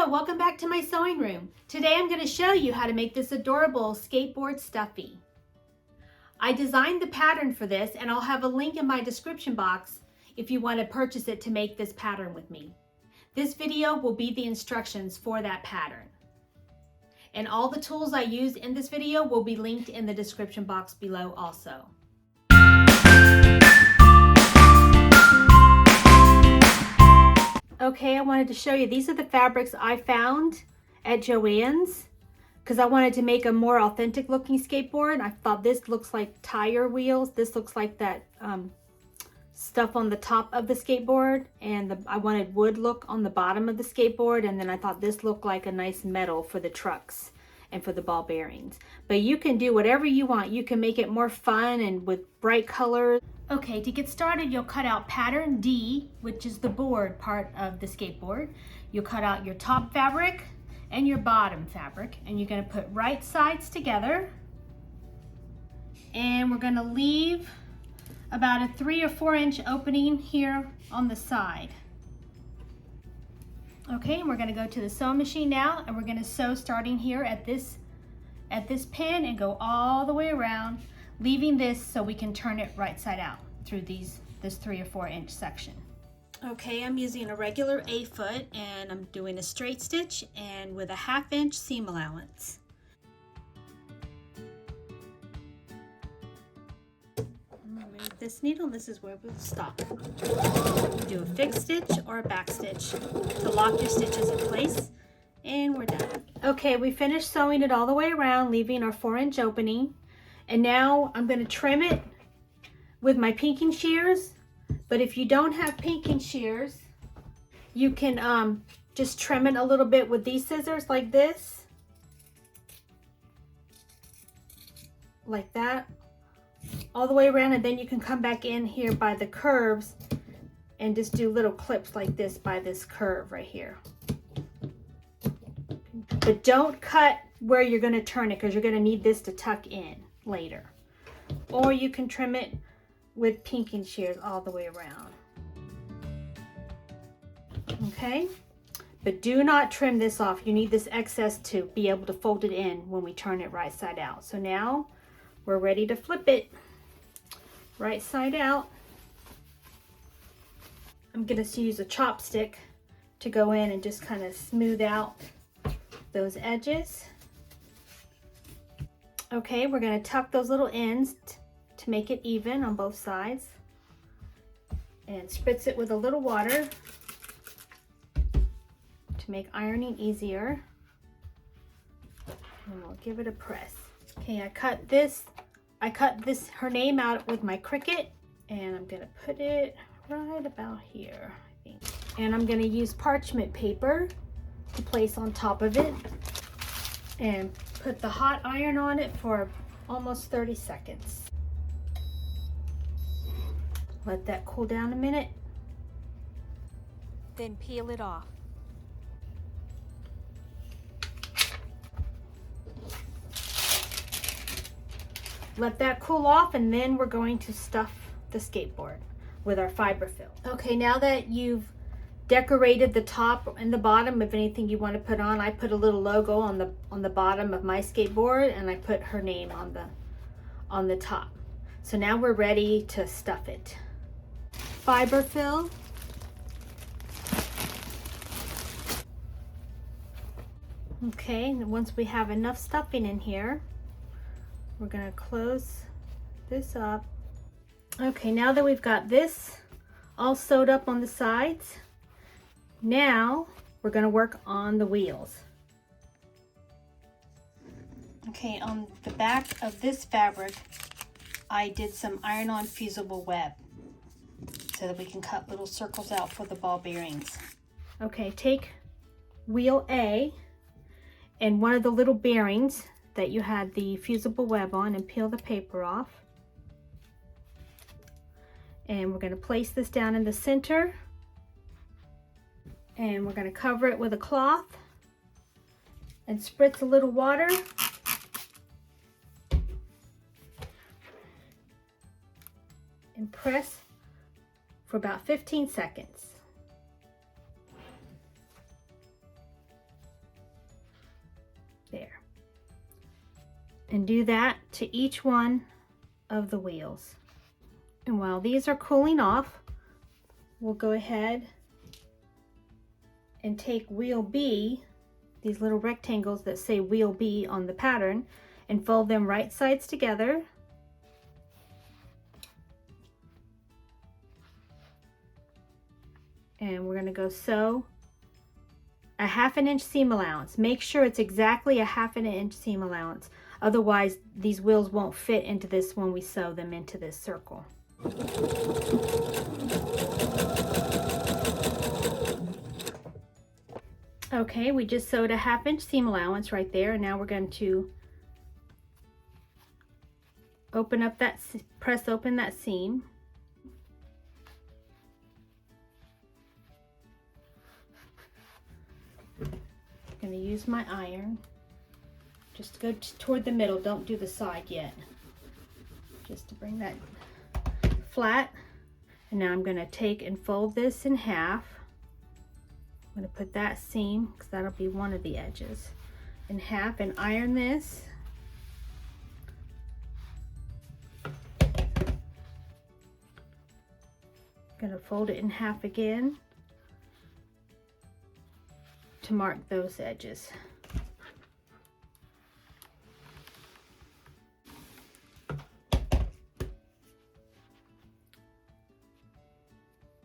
welcome back to my sewing room. Today I'm going to show you how to make this adorable skateboard stuffie. I designed the pattern for this and I'll have a link in my description box if you want to purchase it to make this pattern with me. This video will be the instructions for that pattern. And all the tools I use in this video will be linked in the description box below also. Okay, I wanted to show you, these are the fabrics I found at Joann's because I wanted to make a more authentic looking skateboard. I thought this looks like tire wheels. This looks like that stuff on the top of the skateboard, and I wanted wood look on the bottom of the skateboard, and then I thought this looked like a nice metal for the trucks and for the ball bearings. But you can do whatever you want. You can make it more fun and with bright colors. Okay, to get started, you'll cut out pattern D, which is the board part of the skateboard. You'll cut out your top fabric and your bottom fabric, and you're going to put right sides together. And we're going to leave about a 3 or 4 inch opening here on the side. Okay, and we're going to go to the sewing machine now, and we're going to sew starting here at this pin and go all the way around, leaving this so we can turn it right side out through this 3 or 4 inch section. Okay, I'm using a regular A-foot and I'm doing a straight stitch and with a 1/2 inch seam allowance. Remove this needle, this is where we'll stop. Do a fixed stitch or a back stitch to lock your stitches in place, and we're done. Okay, we finished sewing it all the way around, leaving our 4 inch opening. And now I'm going to trim it with my pinking shears. But if you don't have pinking shears, you can just trim it a little bit with these scissors like this. Like that. All the way around, and then you can come back in here by the curves and just do little clips like this by this curve right here. But don't cut where you're going to turn it because you're going to need this to tuck in later. Or you can trim it with pinking shears all the way around. Okay, but do not trim this off. You need this excess to be able to fold it in when we turn it right side out. So now we're ready to flip it right side out. I'm going to use a chopstick to go in and just kind of smooth out those edges. Okay, we're going to tuck those little ends to make it even on both sides, and spritz it with a little water to make ironing easier, and we'll give it a press. Okay, I cut this her name out with my Cricut, and I'm going to put it right about here, I think. And I'm going to use parchment paper to place on top of it and put the hot iron on it for almost 30 seconds. Let that cool down a minute. Then peel it off. Let that cool off, and then we're going to stuff the skateboard with our fiber fill. Okay, now that you've decorated the top and the bottom of anything you want to put on, I put a little logo on the bottom of my skateboard, and I put her name on the top. So now we're ready to stuff it. Fiber fill. Okay, and once we have enough stuffing in here, we're going to close this up. Okay, now that we've got this all sewed up on the sides, now we're going to work on the wheels. Okay, on the back of this fabric, I did some iron-on fusible web so that we can cut little circles out for the ball bearings. Okay, take wheel A and one of the little bearings that you had the fusible web on, and peel the paper off. And we're going to place this down in the center, and we're going to cover it with a cloth and spritz a little water. And press for about 15 seconds. And do that to each one of the wheels. And while these are cooling off, we'll go ahead and take wheel B, these little rectangles that say wheel B on the pattern, and fold them right sides together. And we're going to go sew a 1/2 inch seam allowance. Make sure it's exactly a 1/2 inch seam allowance. Otherwise, these wheels won't fit into this when we sew them into this circle. Okay, we just sewed a 1/2 inch seam allowance right there, and now we're going to open up that, press open that seam. I'm going to use my iron. Just go toward the middle, don't do the side yet. Just to bring that flat. And now I'm going to take and fold this in half. I'm going to put that seam, because that'll be one of the edges, in half and iron this. I'm going to fold it in half again to mark those edges.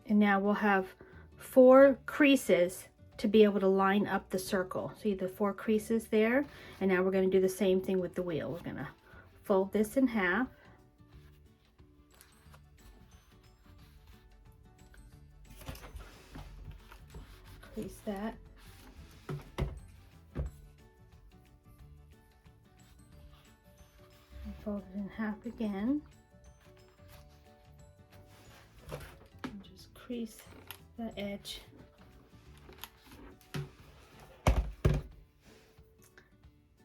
And now we'll have 4 creases to be able to line up the circle. See the 4 creases there? And now we're going to do the same thing with the wheel. We're going to fold this in half. Crease that. And fold it in half again. Crease the edge.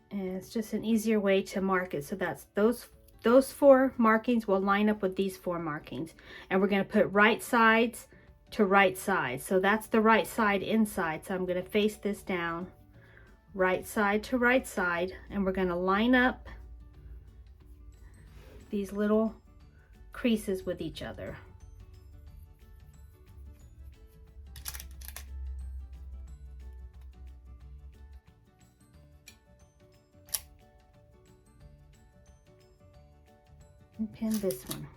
And it's just an easier way to mark it. So that's those 4 markings will line up with these 4 markings. And we're going to put right sides to right sides. So that's the right side inside. So I'm going to face this down, right side to right side, and we're going to line up these little creases with each other. And pin this one.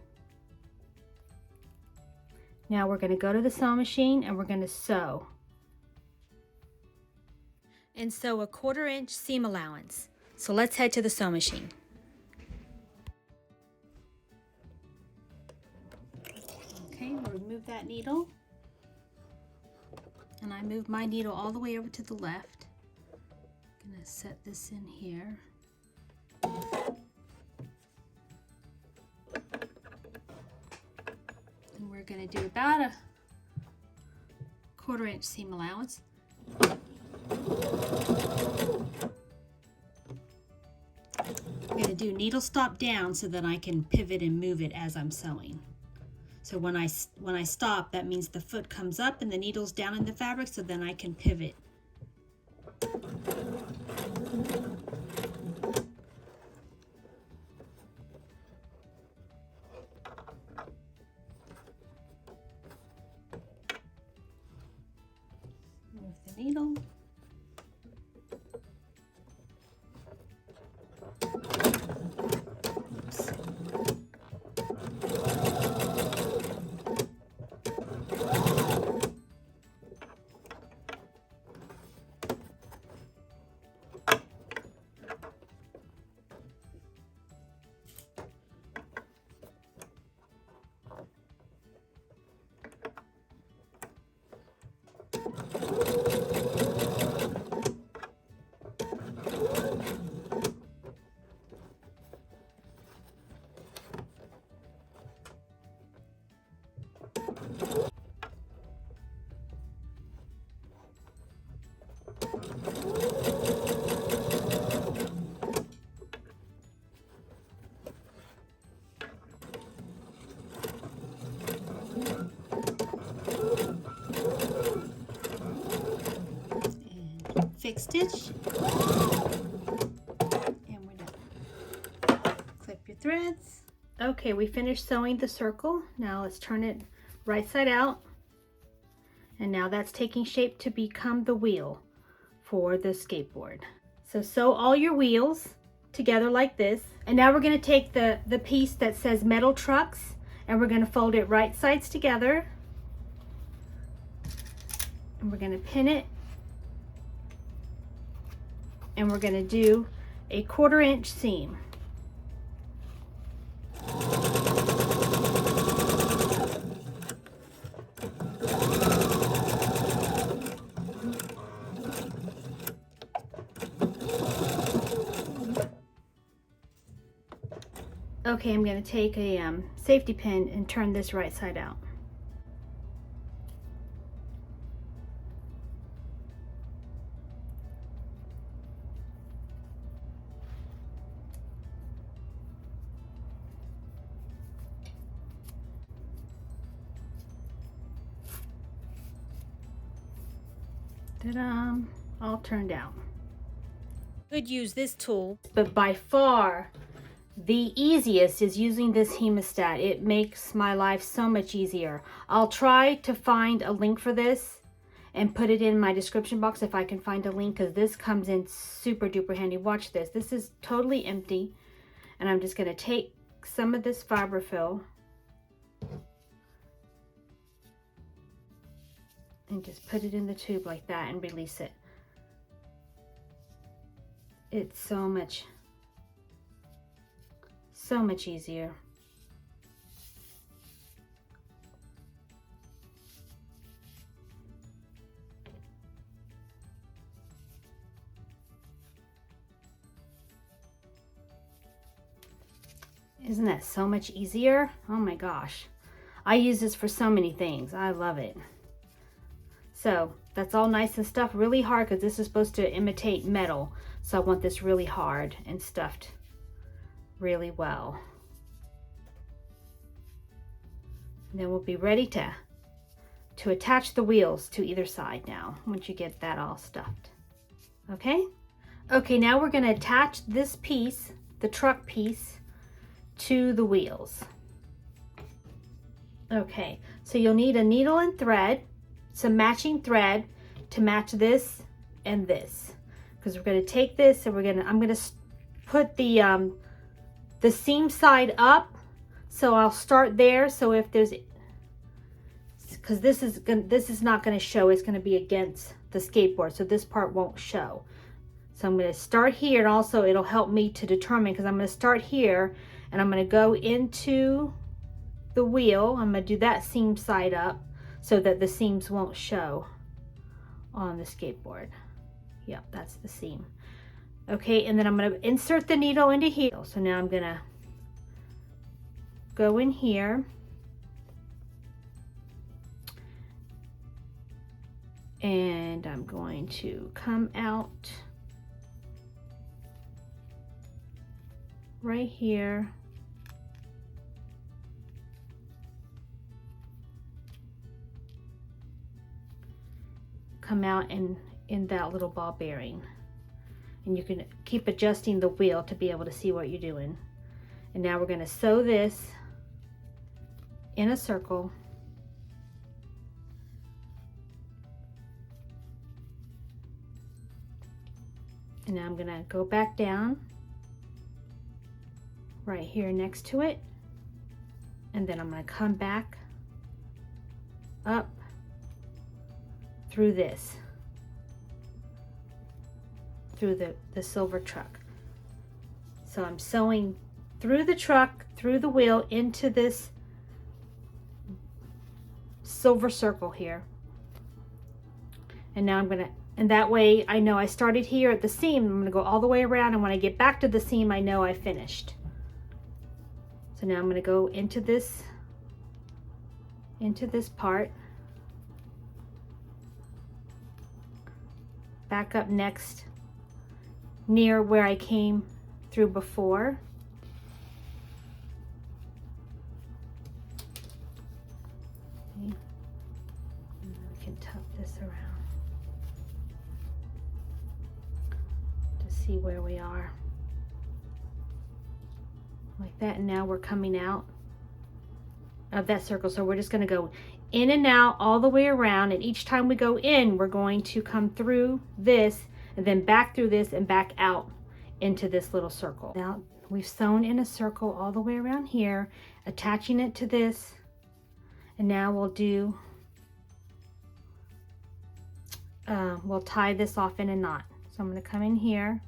Now we're going to go to the sewing machine and we're going to sew. And sew a 1/4 inch seam allowance. So let's head to the sewing machine. Okay, we'll remove that needle. And I move my needle all the way over to the left. I'm going to set this in here. We're going to do about a 1/4 inch seam allowance. I'm going to do needle stop down so that I can pivot and move it as I'm sewing. So when I stop, that means the foot comes up and the needle's down in the fabric, so then I can pivot. Move the needle. Fix stitch, and we're done. threads. Okay, we finished sewing the circle. Now let's turn it right side out. And now that's taking shape to become the wheel for the skateboard. So sew all your wheels together like this. And now we're going to take the piece that says metal trucks and we're going to fold it right sides together. And we're going to pin it. And we're going to do a 1/4 inch seam. Okay, I'm going to take a safety pin and turn this right side out. Ta-da! All turned out. Could use this tool, But by far the easiest is using this hemostat. It makes my life so much easier. I'll try to find a link for this and put it in my description box if I can find a link, because this comes in super duper handy. Watch this. This is totally empty, and I'm just going to take some of this fiberfill and just put it in the tube like that and release it. It's so much easier. Isn't that so much easier? Oh my gosh. I use this for so many things. I love it. So that's all nice and stuffed really hard because this is supposed to imitate metal. So I want this really hard and stuffed really well. And then we'll be ready to attach the wheels to either side now, once you get that all stuffed. Okay? Okay, now we're going to attach this piece, the truck piece, to the wheels. Okay, so you'll need a needle and thread, some matching thread to match this and this. Because we're going to take this and I'm going to put the seam side up. So I'll start there. So if there's, because this is not going to show, it's going to be against the skateboard. So this part won't show. So I'm going to start here, and also it'll help me to determine, because I'm going to start here and I'm going to go into the wheel. I'm going to do that seam side up so that the seams won't show on the skateboard. Yep, that's the seam. Okay, and then I'm going to insert the needle into here. So now I'm going to go in here and I'm going to come out right here. Come out in that little ball bearing. And you can keep adjusting the wheel to be able to see what you're doing. And now we're going to sew this in a circle. And now I'm going to go back down right here next to it. And then I'm going to come back up through this, through the silver truck. So I'm sewing through the truck, through the wheel, into this silver circle here. And now I'm gonna, and that way I know I started here at the seam. I'm gonna go all the way around, and when I get back to the seam, I know I finished. So now I'm gonna go into this part, back up next near where I came through before. Okay. And then we can tuck this around to see where we are. like that. And now we're coming out of that circle. So we're just going to go in and out all the way around, and each time we go in, we're going to come through this and then back through this and back out into this little circle. Now we've sewn in a circle all the way around here, attaching it to this, and now we'll do we'll tie this off in a knot. So I'm going to come in here,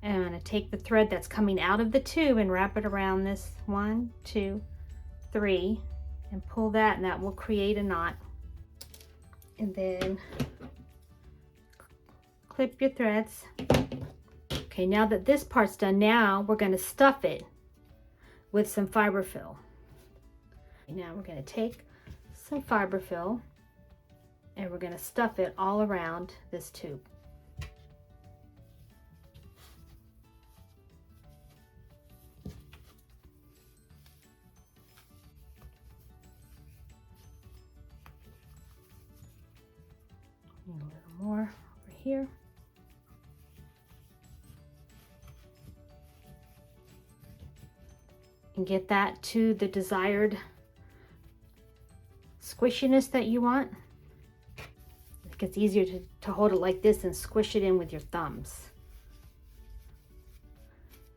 and I'm going to take the thread that's coming out of the tube and wrap it around this 1, 2, 3, and pull that, and that will create a knot. And then clip your threads. Okay, now that this part's done, now we're going to stuff it with some fiberfill. Now we're going to take some fiberfill and we're going to stuff it all around this tube. A little more over here. And get that to the desired squishiness that you want. It gets easier to hold it like this and squish it in with your thumbs.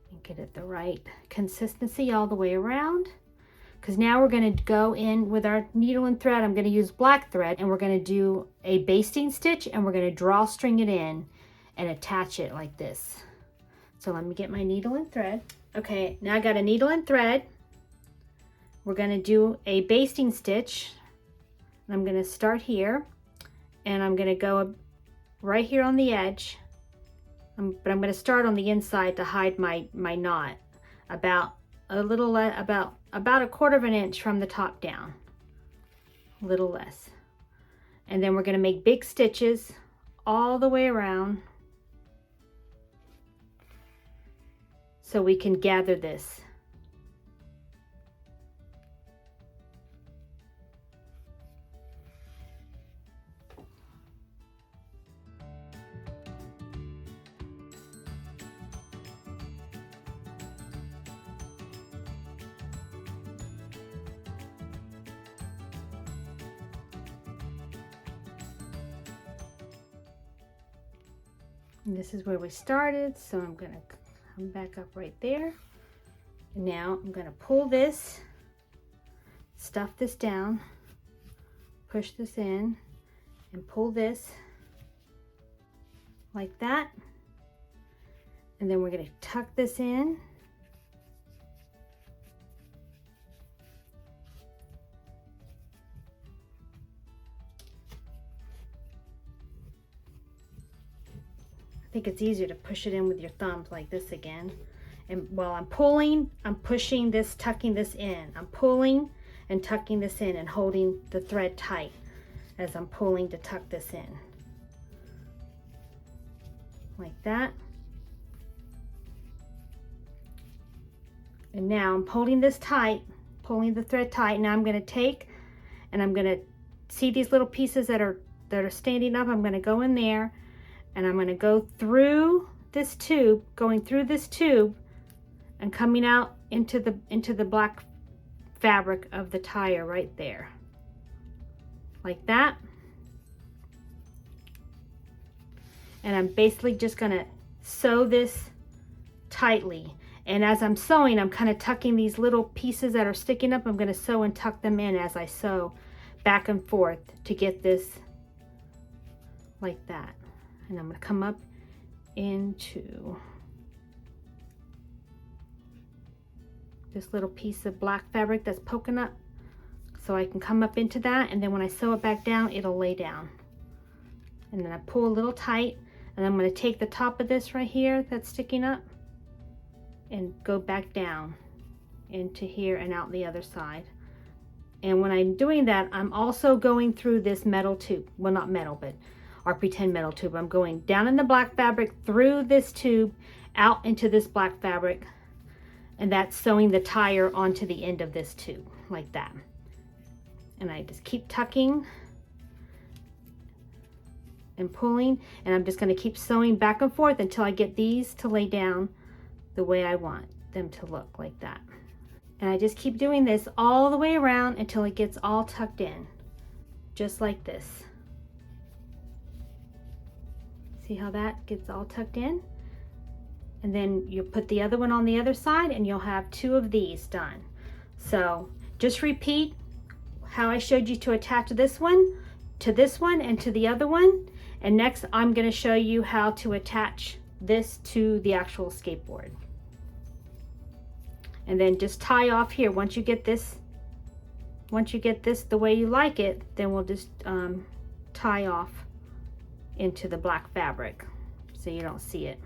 And get it the right consistency all the way around. Because now we're going to go in with our needle and thread. I'm going to use black thread, and we're going to do a basting stitch, and we're going to drawstring it in and attach it like this. So let me get my needle and thread. Okay, now I got a needle and thread. We're going to do a basting stitch. I'm going to start here, and I'm going to go right here on the edge, but I'm going to start on the inside to hide my knot about a little about a 1/4 of an inch from the top down, a little less. And then we're going to make big stitches all the way around so we can gather this. And this is where we started, so I'm going to come back up right there. And now I'm going to pull this, stuff this down, push this in, and pull this like that. And then we're going to tuck this in. I think it's easier to push it in with your thumbs like this again. And while I'm pulling, I'm pushing this, tucking this in. I'm pulling and tucking this in and holding the thread tight as I'm pulling to tuck this in. Like that. And now I'm holding this tight, pulling the thread tight. Now I'm going to take, and I'm going to see these little pieces that are standing up. I'm going to go in there, and I'm going to go through this tube, going through this tube and coming out into the black fabric of the tire right there. Like that. And I'm basically just going to sew this tightly. And as I'm sewing, I'm kind of tucking these little pieces that are sticking up. I'm going to sew and tuck them in as I sew back and forth to get this like that. And I'm going to come up into this little piece of black fabric that's poking up, so I can come up into that, and then when I sew it back down, it'll lay down. And then I pull a little tight, and I'm going to take the top of this right here that's sticking up and go back down into here and out the other side. And when I'm doing that, I'm also going through this metal tube. Well, not metal, but our pretend metal tube. I'm going down in the black fabric, through this tube, out into this black fabric, and that's sewing the tire onto the end of this tube, like that. And I just keep tucking and pulling, and I'm just going to keep sewing back and forth until I get these to lay down the way I want them to look, like that. And I just keep doing this all the way around until it gets all tucked in, just like this. See how that gets all tucked in? And then you put the other one on the other side and you'll have 2 of these done. So just repeat how I showed you to attach this one to this one and to the other one. And next I'm going to show you how to attach this to the actual skateboard. And then just tie off here. Once you get this the way you like it, then we'll just tie off into the black fabric so you don't see it.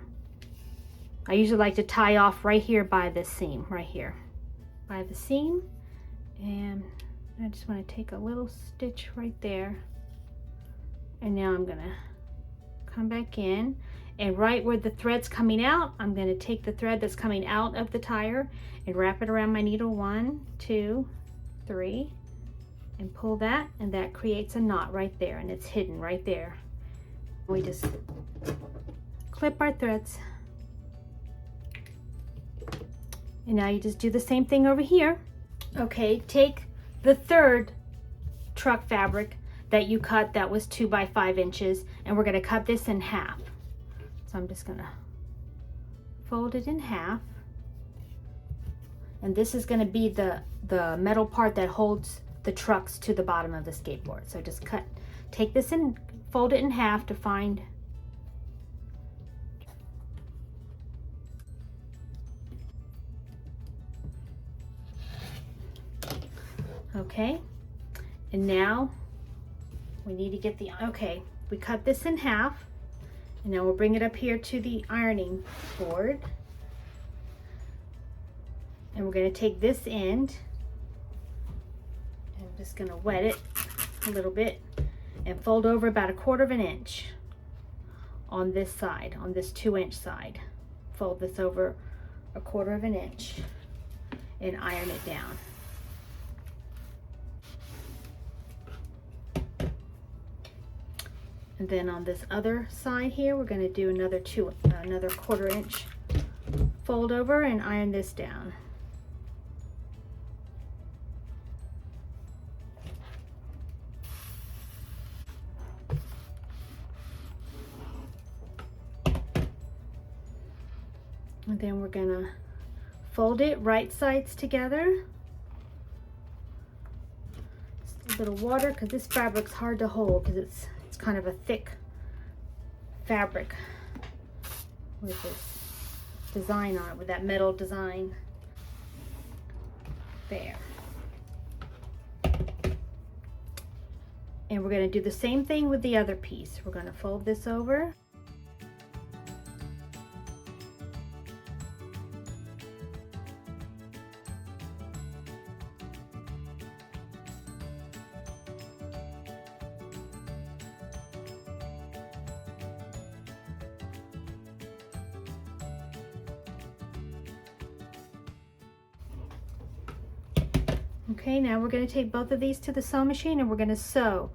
I usually like to tie off right here by this seam, right here by the seam, and I just want to take a little stitch right there, and now I'm gonna come back in, and right where the thread's coming out, I'm going to take the thread that's coming out of the tire and wrap it around my needle 1, 2, 3, and pull that, and that creates a knot right there, and it's hidden right there. We just clip our threads. And now you just do the same thing over here. Okay, take the 3rd truck fabric that you cut that was 2 by 5 inches, and we're gonna cut this in half. So I'm just gonna fold it in half. And this is gonna be the metal part that holds the trucks to the bottom of the skateboard. So just take this and fold it in half to find. Okay, and now we need to get okay, we cut this in half, and now we'll bring it up here to the ironing board, and we're going to take this end, and I'm just going to wet it a little bit and fold over about 1/4 inch on this side, on this 2-inch side. Fold this over 1/4 inch and iron it down. And then on this other side here, we're going to do another 1/4 inch fold over and iron this down. And then we're going to fold it right sides together. Just a little water, because this fabric's hard to hold because it's kind of a thick fabric with this design on it, with that metal design there. And we're going to do the same thing with the other piece. We're going to fold this over. Okay, now we're going to take both of these to the sewing machine and we're going to sew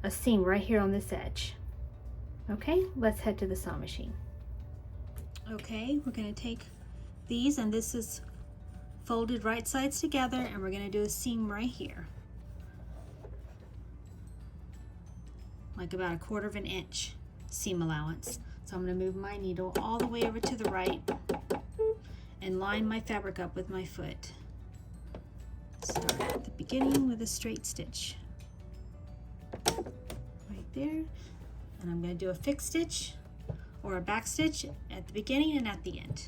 a seam right here on this edge. Okay, let's head to the sewing machine. Okay, we're going to take these, and this is folded right sides together, and we're going to do a seam right here, like about 1/4 inch seam allowance. So I'm going to move my needle all the way over to the right and line my fabric up with my foot. Start at the beginning with a straight stitch right there, and I'm going to do a fixed stitch or a back stitch at the beginning and at the end.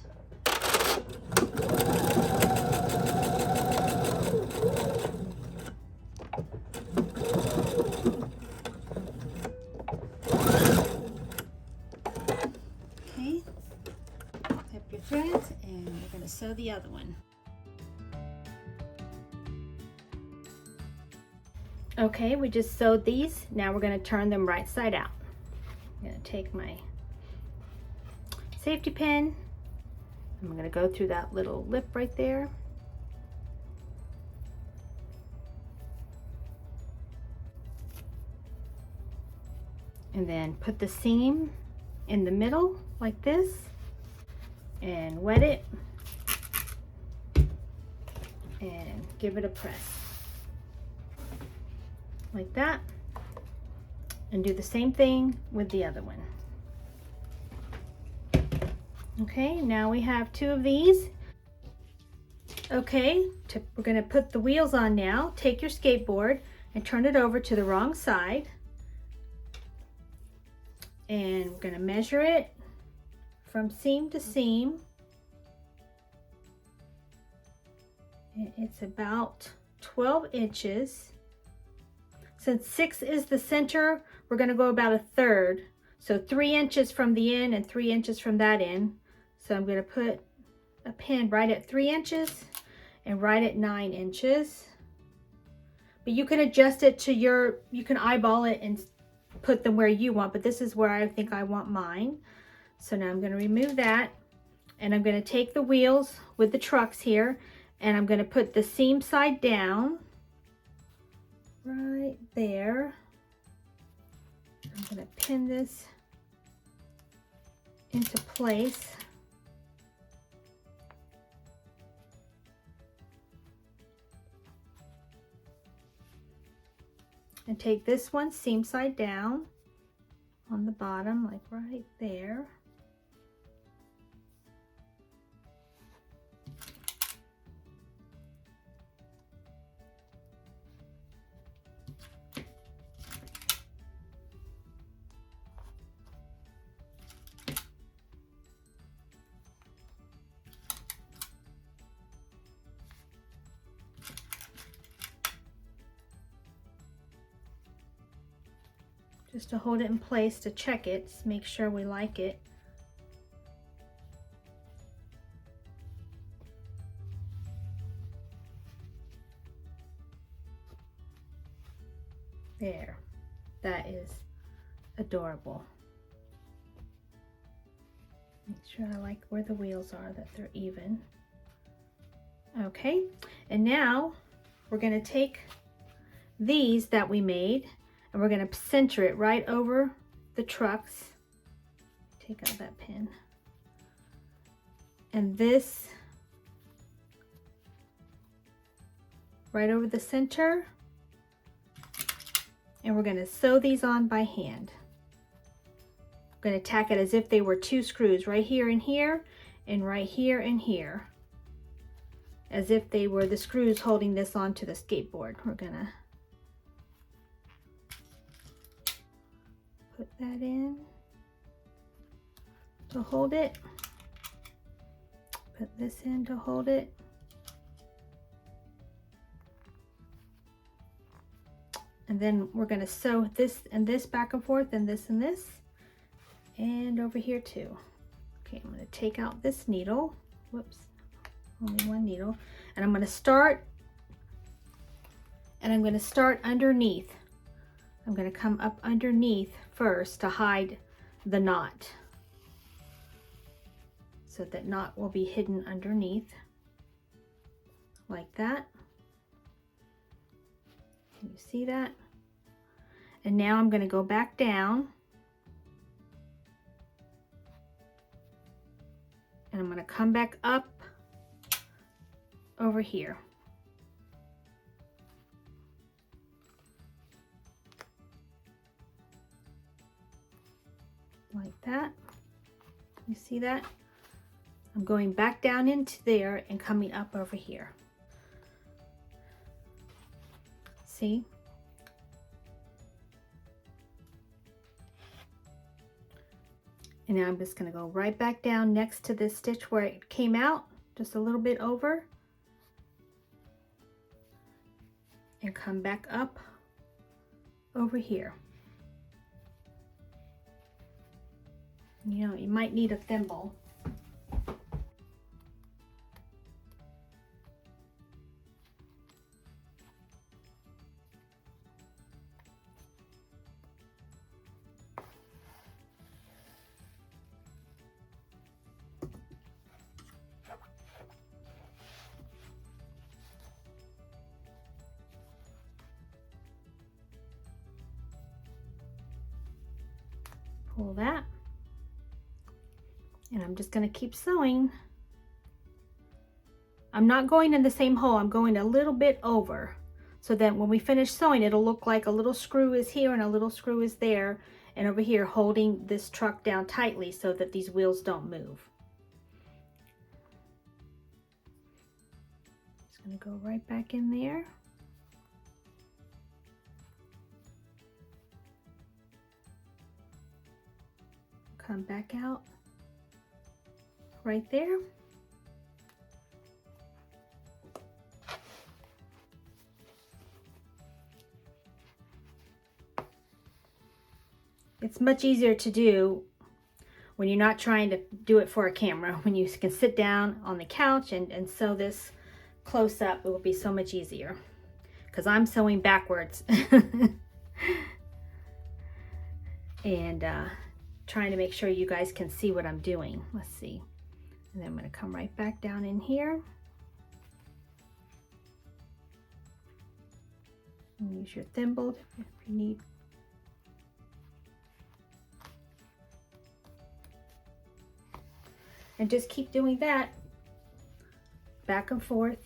Okay, tap your threads, and we're going to sew the other one. Okay, we just sewed these. Now we're going to turn them right side out. I'm going to take my safety pin. I'm going to go through that little lip right there. And then put the seam in the middle like this. and wet it and give it a press like that, and do the same thing with the other one. Okay, now we have 2 of these. Okay, we're going to put the wheels on now. Take your skateboard and turn it over to the wrong side, and we're going to measure it from seam to seam. It's about 12 inches. Since 6 is the center, we're going to go about 1/3. So 3 inches from the end and 3 inches from that end. So I'm going to put a pin right at 3 inches and right at 9 inches. But you can adjust it to you can eyeball it and put them where you want, but this is where I think I want mine. So now I'm going to remove that, and I'm going to take the wheels with the trucks here, and I'm going to put the seam side down right there. I'm going to pin this into place. And take this one seam side down on the bottom, like right there. Just to hold it in place, to check it, make sure we like it. There, that is adorable. Make sure I like where the wheels are, that they're even. Okay, and now we're going to take these that we made, and we're going to center it right over the trucks. Take out that pin. And this right over the center. And we're going to sew these on by hand. I'm going to tack it as if they were 2 screws, right here and here, and right here and here. As if they were the screws holding this onto the skateboard. We're going to put that in to hold it. Put this in to hold it. And then we're going to sew this and this back and forth, and this and over here too. Okay, I'm going to take out this needle. Whoops, only one needle. And I'm going to start underneath. I'm going to come up underneath first to hide the knot, so that knot will be hidden underneath like that. Can you see that? And now I'm going to go back down, and I'm going to come back up over here. Like that. You see that? I'm going back down into there and coming up over here. See? And now I'm just going to go right back down next to this stitch where it came out, just a little bit over, and come back up over here. You know, you might need a thimble. Pull that. And I'm just going to keep sewing. I'm not going in the same hole, I'm going a little bit over, so that when we finish sewing, it'll look like a little screw is here and a little screw is there, and over here holding this truck down tightly so that these wheels don't move. Just going to go right back in there. Come back out right there. It's much easier to do when you're not trying to do it for a camera. When you can sit down on the couch and sew this close up, it will be so much easier. Because I'm sewing backwards. And trying to make sure you guys can see what I'm doing. Let's see. And then I'm going to come right back down in here. And use your thimble if you need. And just keep doing that back and forth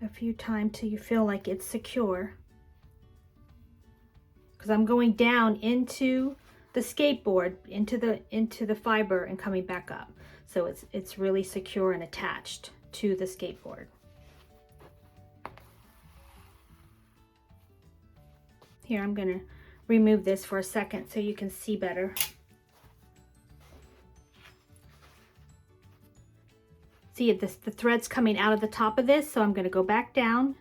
a few times till you feel like it's secure. Because I'm going down into the skateboard, into the fiber and coming back up. So it's really secure and attached to the skateboard. Here, I'm going to remove this for a second so you can see better. See, the thread's coming out of the top of this, so I'm going to go back down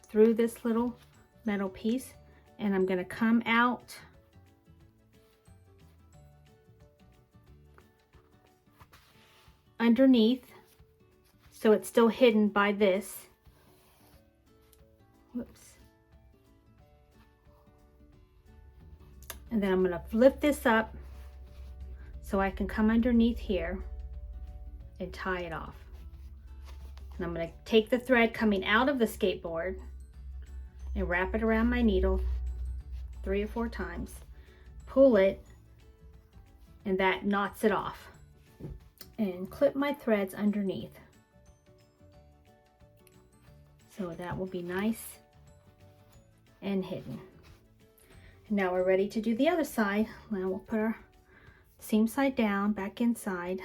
through this little metal piece, and I'm going to come out underneath, so it's still hidden by this. Whoops. And then I'm going to lift this up so I can come underneath here and tie it off. And I'm going to take the thread coming out of the skateboard and wrap it around my needle 3 or 4 times, pull it, and that knots it off. And clip my threads underneath. So that will be nice and hidden. Now we're ready to do the other side. Now we'll put our seam side down, back inside.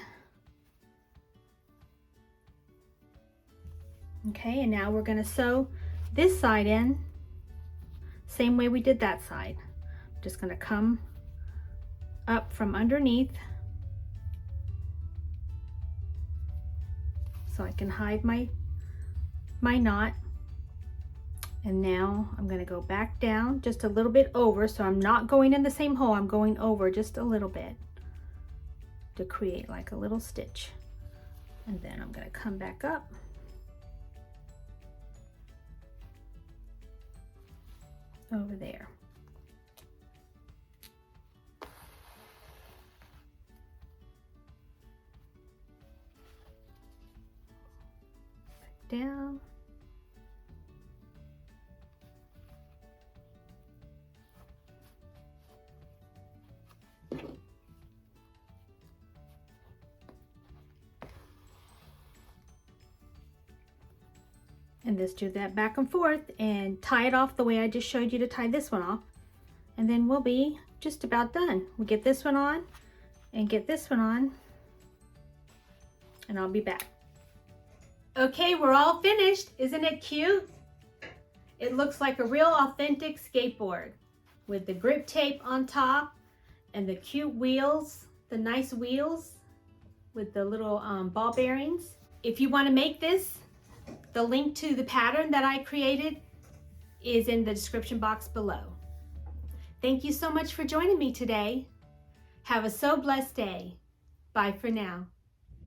Okay, and now we're going to sew this side in, same way we did that side. I'm just going to come up from underneath so I can hide my knot. And now I'm going to go back down just a little bit over, so I'm not going in the same hole, I'm going over just a little bit to create like a little stitch. And then I'm going to come back up over there. Back down. And just do that back and forth and tie it off the way I just showed you to tie this one off. And then we'll be just about done. We'll get this one on and get this one on, and I'll be back. Okay, we're all finished. Isn't it cute? It looks like a real authentic skateboard with the grip tape on top and the cute wheels, the nice wheels with the little ball bearings. If you want to make this, the link to the pattern that I created is in the description box below. Thank you so much for joining me today. Have a so blessed day. Bye for now.